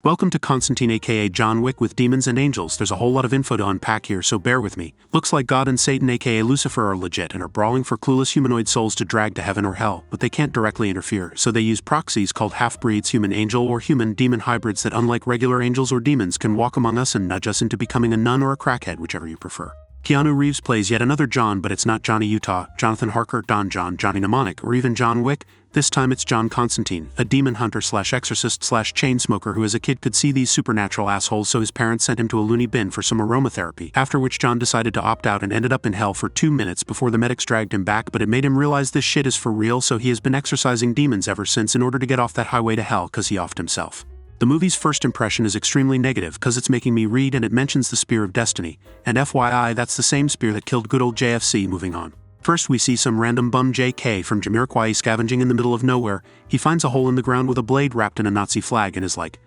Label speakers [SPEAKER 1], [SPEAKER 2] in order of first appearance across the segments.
[SPEAKER 1] Welcome to Constantine aka John Wick with Demons and Angels. There's a whole lot of info to unpack here, so bear with me. Looks like God and Satan aka Lucifer are legit and are brawling for clueless humanoid souls to drag to heaven or hell, but they can't directly interfere, so they use proxies called half-breeds, human angel or human demon hybrids that, unlike regular angels or demons, can walk among us and nudge us into becoming a nun or a crackhead, whichever you prefer. Keanu Reeves plays yet another John, but it's not Johnny Utah, Jonathan Harker, Don John, Johnny Mnemonic, or even John Wick. This time it's John Constantine, a demon hunter slash exorcist slash chain smoker who as a kid could see these supernatural assholes, so his parents sent him to a loony bin for some aromatherapy, after which John decided to opt out and ended up in hell for 2 minutes before the medics dragged him back, but it made him realize this shit is for real, so he has been exorcising demons ever since in order to get off that highway to hell cause he offed himself. The movie's first impression is extremely negative cause it's making me read and it mentions the Spear of Destiny, and FYI that's the same spear that killed good old JFC. Moving on. First we see some random bum JK from Jamiroquai scavenging in the middle of nowhere. He finds a hole in the ground with a blade wrapped in a Nazi flag and is like,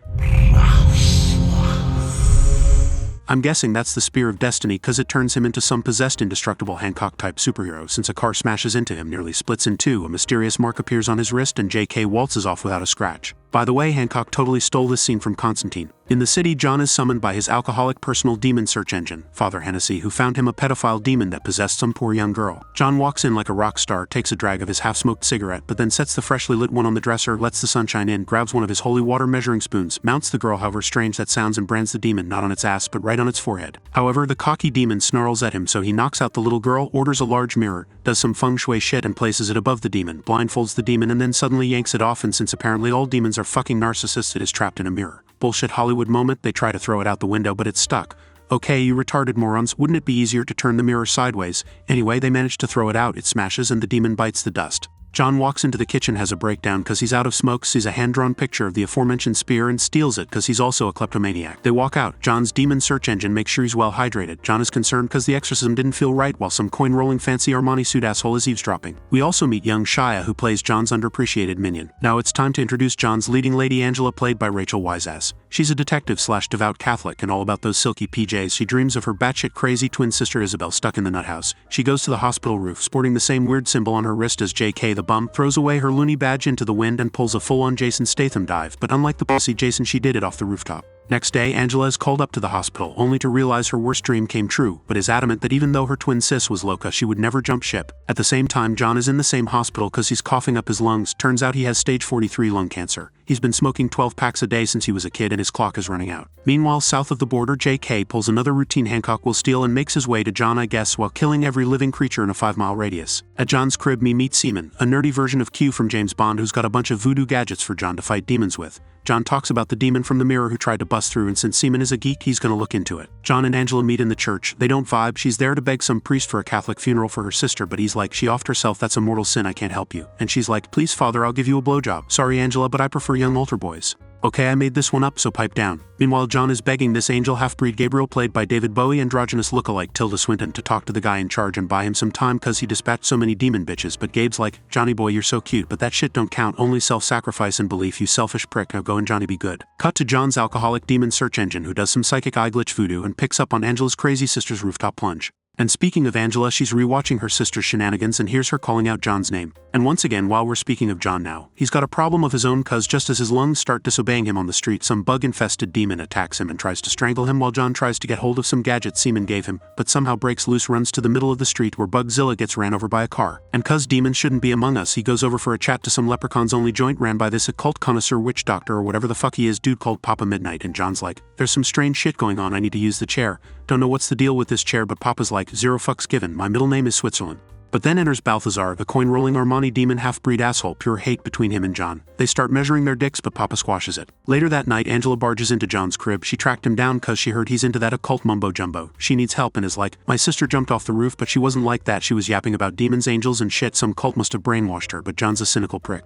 [SPEAKER 1] I'm guessing that's the Spear of Destiny cause it turns him into some possessed indestructible Hancock-type superhero since a car smashes into him, nearly splits in two, a mysterious mark appears on his wrist and JK waltzes off without a scratch. By the way, Hancock totally stole this scene from Constantine. In the city, John is summoned by his alcoholic personal demon search engine, Father Hennessy, who found him a pedophile demon that possessed some poor young girl. John walks in like a rock star, takes a drag of his half-smoked cigarette, but then sets the freshly lit one on the dresser, lets the sunshine in, grabs one of his holy water measuring spoons, mounts the girl however strange that sounds, and brands the demon not on its ass but right on its forehead. However, the cocky demon snarls at him, so he knocks out the little girl, orders a large mirror, does some feng shui shit and places it above the demon, blindfolds the demon and then suddenly yanks it off, and since apparently all demons are fucking narcissists, it is trapped in a mirror. Bullshit Hollywood moment, they try to throw it out the window but it's stuck. Okay, you retarded morons, wouldn't it be easier to turn the mirror sideways? Anyway, they manage to throw it out, it smashes and the demon bites the dust. John walks into the kitchen, has a breakdown cause he's out of smoke, sees a hand-drawn picture of the aforementioned spear and steals it cause he's also a kleptomaniac. They walk out. John's demon search engine makes sure he's well hydrated. John is concerned cause the exorcism didn't feel right while some coin-rolling fancy Armani suit asshole is eavesdropping. We also meet young Shia, who plays John's underappreciated minion. Now it's time to introduce John's leading lady, Angela, played by Rachel Weisz. She's a detective slash devout Catholic and all about those silky PJs. She dreams of her batshit crazy twin sister Isabel stuck in the nut house. She goes to the hospital roof sporting the same weird symbol on her wrist as JK the bum, throws away her loony badge into the wind and pulls a full-on Jason Statham dive, but unlike the pussy Jason, she did it off the rooftop. Next day, Angela is called up to the hospital only to realize her worst dream came true, but is adamant that even though her twin sis was loca, she would never jump ship. At the same time, John is in the same hospital cause he's coughing up his lungs. Turns out he has stage 43 lung cancer. He's been smoking 12 packs a day since he was a kid and his clock is running out. Meanwhile, south of the border, JK pulls another routine Hancock will steal and makes his way to John, I guess, while killing every living creature in a 5-mile radius. At John's crib, we meet Seaman, a nerdy version of Q from James Bond who's got a bunch of voodoo gadgets for John to fight demons with. John talks about the demon from the mirror who tried to bust through, and since Seaman is a geek, he's gonna look into it. John and Angela meet in the church. They don't vibe. She's there to beg some priest for a Catholic funeral for her sister, but he's like, she offed herself, that's a mortal sin, I can't help you. And she's like, please father, I'll give you a blowjob. Sorry Angela, but I prefer young altar boys. Okay, I made this one up, so pipe down. Meanwhile, John is begging this angel half-breed Gabriel, played by David Bowie, androgynous lookalike Tilda Swinton, to talk to the guy in charge and buy him some time cause he dispatched so many demon bitches, but Gabe's like, Johnny boy, you're so cute, but that shit don't count, only self-sacrifice and belief, you selfish prick, now go and Johnny be good. Cut to John's alcoholic demon search engine who does some psychic eye glitch voodoo and picks up on Angela's crazy sister's rooftop plunge. And speaking of Angela, she's rewatching her sister's shenanigans and hears her calling out John's name. And once again, while we're speaking of John now, he's got a problem of his own cause just as his lungs start disobeying him on the street, some bug-infested demon attacks him and tries to strangle him while John tries to get hold of some gadget Seaman gave him, but somehow breaks loose, runs to the middle of the street where Bugzilla gets ran over by a car. And cause demons shouldn't be among us, he goes over for a chat to some leprechauns only joint ran by this occult connoisseur witch doctor or whatever the fuck he is dude called Papa Midnight, and John's like, there's some strange shit going on, I need to use the chair. Don't know what's the deal with this chair, but Papa's like, zero fucks given, my middle name is Switzerland. But then enters Balthazar, the coin-rolling Armani demon half-breed asshole, pure hate between him and John. They start measuring their dicks but Papa squashes it. Later that night, Angela barges into John's crib. She tracked him down cause she heard he's into that occult mumbo-jumbo. She needs help and is like, my sister jumped off the roof but she wasn't like that, she was yapping about demons, angels and shit, some cult must have brainwashed her, but John's a cynical prick.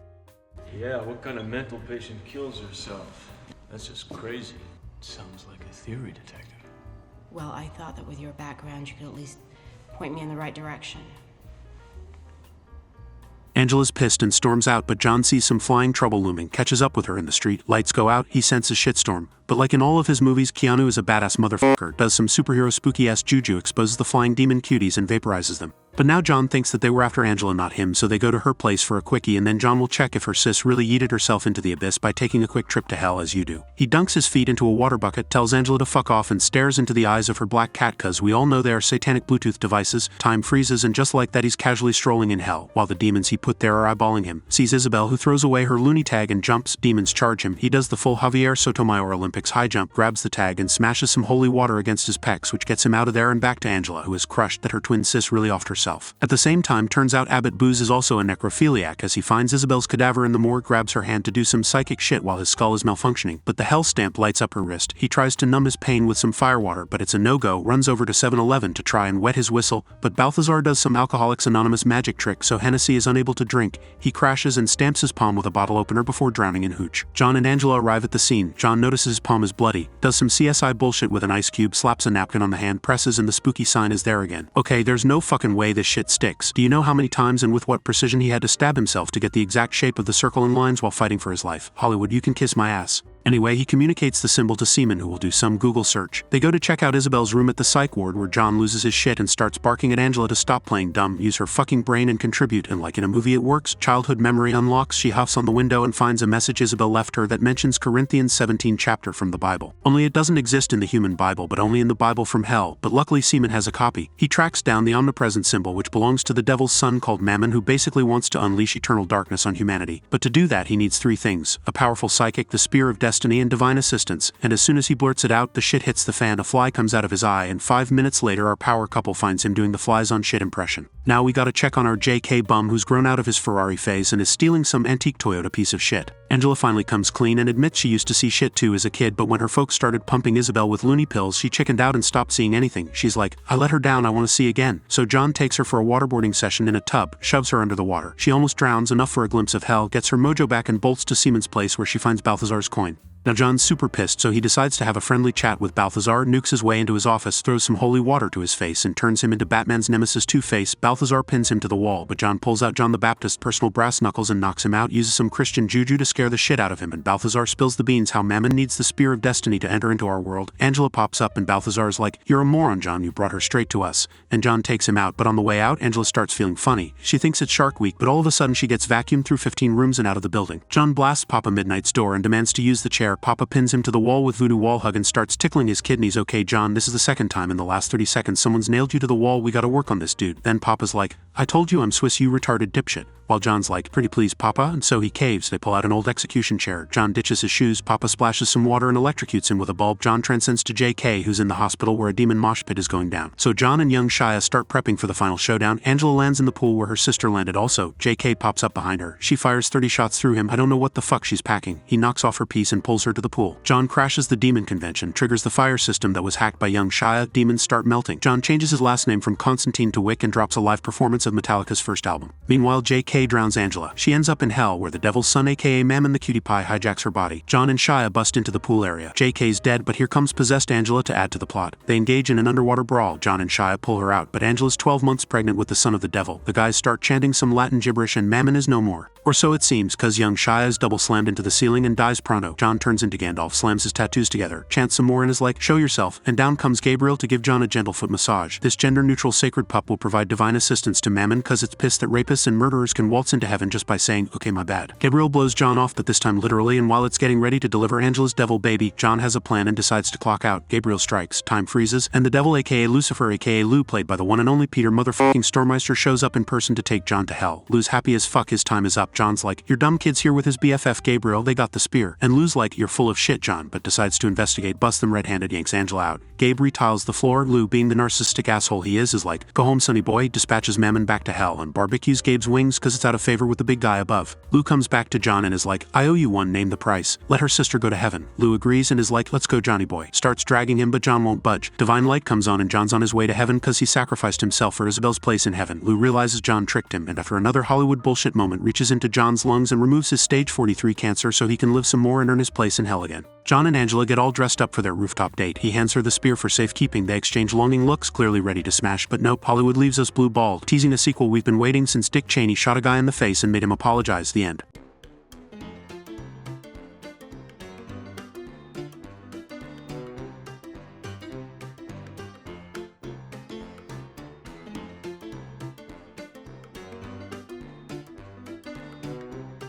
[SPEAKER 2] Yeah, what kind of mental patient kills herself? That's just crazy. Sounds like a theory, detective.
[SPEAKER 3] Well, I thought that with your background, you could at least point me in the right direction.
[SPEAKER 1] Angela's pissed and storms out, but John sees some flying trouble looming, catches up with her in the street, lights go out, he senses shitstorm. But like in all of his movies, Keanu is a badass motherfucker, does some superhero spooky-ass juju, exposes the flying demon cuties and vaporizes them. But now John thinks that they were after Angela, not him, so they go to her place for a quickie, and then John will check if her sis really yeeted herself into the abyss by taking a quick trip to hell as you do. He dunks his feet into a water bucket, tells Angela to fuck off, and stares into the eyes of her black cat cause we all know they are satanic Bluetooth devices. Time freezes, and just like that he's casually strolling in hell, while the demons he put there are eyeballing him. Sees Isabel, who throws away her loony tag and jumps. Demons charge him. He does the full Javier Sotomayor Olympics high jump, grabs the tag, and smashes some holy water against his pecs, which gets him out of there and back to Angela, who is crushed that her twin sis really offed herself. At the same time, turns out Abbott Booze is also a necrophiliac as he finds Isabel's cadaver in the morgue, grabs her hand to do some psychic shit while his skull is malfunctioning, but the hell stamp lights up her wrist. He tries to numb his pain with some firewater, but it's a no-go, runs over to 7-Eleven to try and wet his whistle, but Balthazar does some Alcoholics Anonymous magic trick so Hennessy is unable to drink. He crashes and stamps his palm with a bottle opener before drowning in hooch. John and Angela arrive at the scene. John notices his palm is bloody, does some CSI bullshit with an ice cube, slaps a napkin on the hand, presses, and the spooky sign is there again. Okay, there's no fucking way this shit sticks. Do you know how many times and with what precision he had to stab himself to get the exact shape of the circle and lines while fighting for his life? Hollywood, you can kiss my ass. Anyway, he communicates the symbol to Seaman, who will do some Google search. They go to check out Isabel's room at the psych ward, where John loses his shit and starts barking at Angela to stop playing dumb, use her fucking brain and contribute, and like in a movie it works. Childhood memory unlocks. She huffs on the window and finds a message Isabel left her that mentions Corinthians 17 chapter from the Bible. Only it doesn't exist in the human Bible, but only in the Bible from hell, but luckily Seaman has a copy. He tracks down the omnipresent symbol, which belongs to the devil's son called Mammon, who basically wants to unleash eternal darkness on humanity. But to do that he needs three things: a powerful psychic, the spear of destiny, and divine assistance. And as soon as he blurts it out, the shit hits the fan, a fly comes out of his eye, and 5 minutes later our power couple finds him doing the flies on shit impression. Now we gotta check on our JK bum who's grown out of his Ferrari phase and is stealing some antique Toyota piece of shit. Angela finally comes clean and admits she used to see shit too as a kid, but when her folks started pumping Isabel with loony pills she chickened out and stopped seeing anything. She's like, I let her down, I want to see again. So John takes her for a waterboarding session in a tub, shoves her under the water. She almost drowns, enough for a glimpse of hell, gets her mojo back and bolts to Seaman's place where she finds Balthazar's coin. Now John's super pissed, so he decides to have a friendly chat with Balthazar, nukes his way into his office, throws some holy water to his face, and turns him into Batman's nemesis Two-Face. Balthazar pins him to the wall, but John pulls out John the Baptist's personal brass knuckles and knocks him out, uses some Christian juju to scare the shit out of him, and Balthazar spills the beans how Mammon needs the spear of destiny to enter into our world. Angela pops up and Balthazar's like, you're a moron, John, you brought her straight to us. And John takes him out, but on the way out, Angela starts feeling funny. She thinks it's Shark Week, but all of a sudden she gets vacuumed through 15 rooms and out of the building. John blasts Papa Midnight's door and demands to use the chair. Papa pins him to the wall with voodoo wall hug and starts tickling his kidneys. Okay John, this is the second time in the last 30 seconds someone's nailed you to the wall, we gotta work on this dude. Then Papa's like, I told you I'm Swiss, you retarded dipshit. While John's like, pretty please Papa, and so he caves. They pull out an old execution chair. John ditches his shoes, Papa splashes some water and electrocutes him with a bulb. John transcends to JK, who's in the hospital where a demon mosh pit is going down. So John and young Shia start prepping for the final showdown. Angela lands in the pool where her sister landed also. JK pops up behind her. She fires 30 shots through him. I don't know what the fuck she's packing. He knocks off her piece and pulls her to the pool. John crashes the demon convention, triggers the fire system that was hacked by young Shia. Demons start melting. John changes his last name from Constantine to Wick and drops a live performance of Metallica's first album. Meanwhile, JK drowns Angela. She ends up in hell where the devil's son aka Mammon the cutie pie hijacks her body. John and Shia bust into the pool area. JK's dead, but here comes possessed Angela to add to the plot. They engage in an underwater brawl. John and Shia pull her out, but Angela's 12 months pregnant with the son of the devil. The guys start chanting some Latin gibberish and Mammon is no more. Or so it seems, cause young Shia is double slammed into the ceiling and dies pronto. John turns into Gandalf, slams his tattoos together, chants some more and is like, show yourself, and down comes Gabriel to give John a gentle foot massage. This gender-neutral sacred pup will provide divine assistance to Mammon cause it's pissed that rapists and murderers can waltz into heaven just by saying, okay my bad. Gabriel blows John off, but this time literally, and while it's getting ready to deliver Angela's devil baby, John has a plan and decides to clock out. Gabriel strikes, time freezes, and the devil aka Lucifer aka Lou, played by the one and only Peter motherfucking Stormeister, shows up in person to take John to hell. Lou's happy as fuck his time is up. John's like, your dumb kid's here with his BFF Gabriel, they got the spear. And Lou's like, you're full of shit John, but decides to investigate, busts them red-handed, yanks Angela out. Gabe retiles the floor. Lou, being the narcissistic asshole he is like, go home sonny boy, dispatches Mammon back to hell and barbecues Gabe's wings cause it's out of favor with the big guy above. Lou comes back to John and is like, I owe you one, name the price. Let her sister go to heaven. Lou agrees and is like, let's go Johnny boy. Starts dragging him but John won't budge. Divine light comes on and John's on his way to heaven cause he sacrificed himself for Isabel's place in heaven. Lou realizes John tricked him and after another Hollywood bullshit moment reaches into John's lungs and removes his stage 43 cancer so he can live some more and earn his place in hell again. John and Angela get all dressed up for their rooftop date. He hands her the spear for safekeeping. They exchange longing looks, clearly ready to smash, but nope, Hollywood leaves us blue-balled, teasing a sequel we've been waiting since Dick Cheney shot a guy in the face and made him apologize. The end.